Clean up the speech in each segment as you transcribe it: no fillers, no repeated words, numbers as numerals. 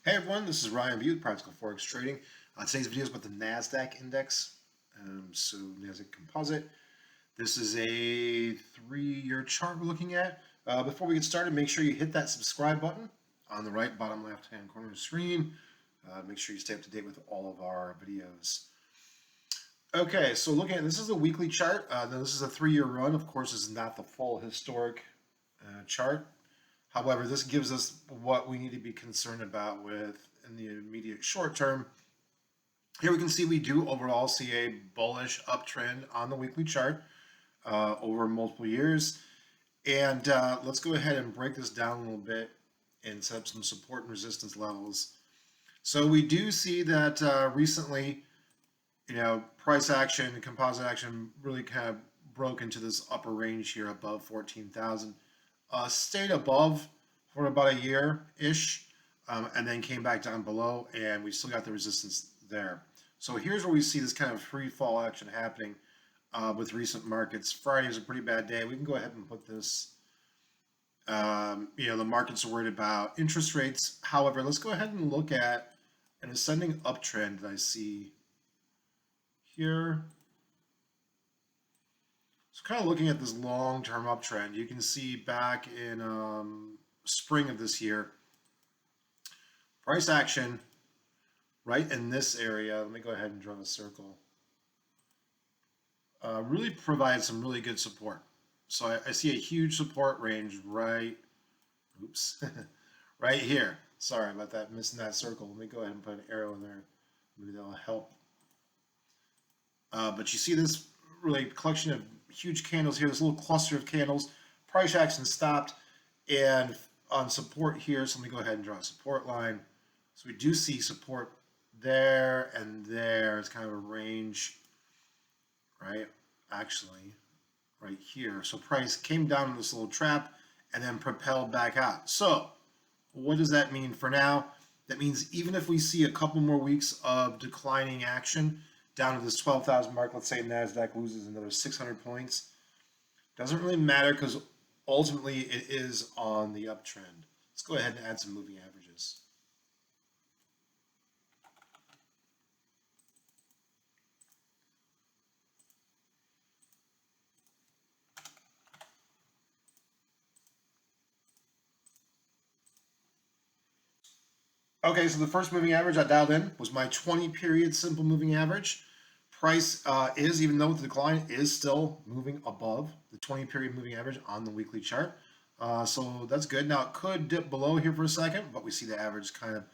Hey everyone, this is Ryan View with Practical Forex Trading. Today's video is about the Nasdaq index. So Nasdaq Composite. This is a 3-year chart we're looking at. Before we get started, make sure you hit that subscribe button on the right bottom left hand corner of the screen. Make sure you stay up to date with all of our videos. Okay, so looking at this is a weekly chart. Now this is a 3-year run. Of course, this is not the full historic chart. However, this gives us what we need to be concerned about with in the immediate short term. Here we can see we do overall see a bullish uptrend on the weekly chart over multiple years. And let's go ahead and break this down a little bit and set up some support and resistance levels. So we do see that recently, price action and composite action really kind of broke into this upper range here above 14,000. Stayed above for about a year-ish, and then came back down below, and we still got the resistance there. So here's where we see this kind of free fall action happening with recent markets. Friday is a pretty bad day. We can go ahead and put this, the markets are worried about interest rates. However, let's go ahead and look at an ascending uptrend that I see here. So kind of looking at this long-term uptrend, you can see back in spring of this year, price action right in this area, let me go ahead and draw the circle, really provides some really good support. So I see a huge support range right here. Sorry about that, missing that circle. Let me go ahead and put an arrow in there. Maybe that'll help. But you see this really collection of huge candles here, this little cluster of candles. Price action stopped, and on support here, so let me go ahead and draw a support line. So we do see support there and there. It's kind of a range, right? Actually, right here. So price came down in this little trap and then propelled back out. So what does that mean for now? That means even if we see a couple more weeks of declining action, down to this 12,000 mark, let's say Nasdaq loses another 600 points. Doesn't really matter because ultimately it is on the uptrend. Let's go ahead and add some moving averages. Okay, so the first moving average I dialed in was my 20-period simple moving average. Price is, even though the decline is still moving above the 20-period moving average on the weekly chart. So that's good. Now it could dip below here for a second, but we see the average kind of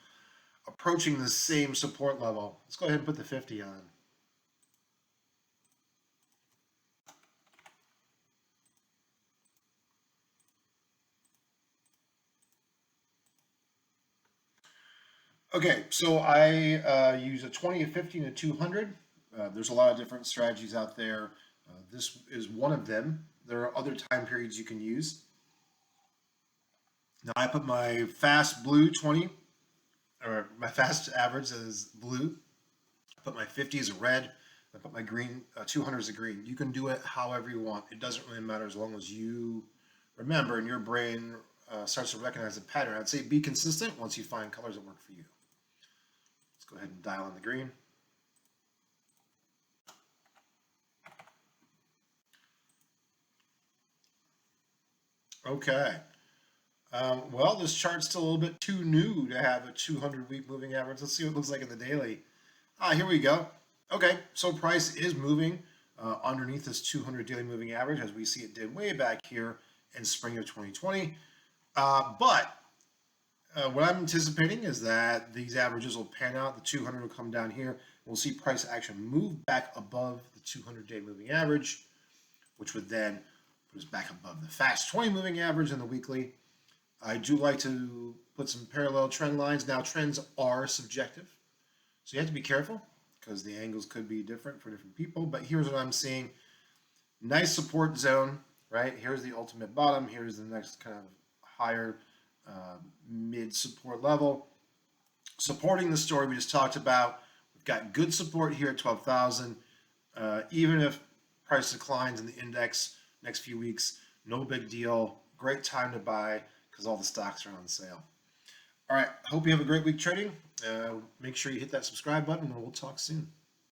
approaching the same support level. Let's go ahead and put the 50 on. Okay, so I use a 20, a 50, and a 200. There's a lot of different strategies out there. This is one of them. There are other time periods you can use. Now I put my fast blue 20, or my fast average as blue. I put my 50 as a red. I put my green 200 as a green. You can do it however you want. It doesn't really matter as long as you remember and your brain starts to recognize a pattern. I'd say be consistent once you find colors that work for you. Let's go ahead and dial in the green. Okay. Well, this chart's still a little bit too new to have a 200-week moving average. Let's see what it looks like in the daily. Here we go. Okay, so price is moving underneath this 200 daily moving average, as we see it did way back here in spring of 2020. But what I'm anticipating is that these averages will pan out. The 200 will come down here. We'll see price action move back above the 200-day moving average, which would then put us back above the fast 20 moving average in the weekly. I do like to put some parallel trend lines. Now, trends are subjective, so you have to be careful because the angles could be different for different people. But here's what I'm seeing. Nice support zone, right? Here's the ultimate bottom. Here's the next kind of higher mid support level. Supporting the story we just talked about. We've got good support here at 12,000. Even if price declines in the index next few weeks, no big deal. Great time to buy because all the stocks are on sale. All right. Hope you have a great week trading. Make sure you hit that subscribe button and we'll talk soon.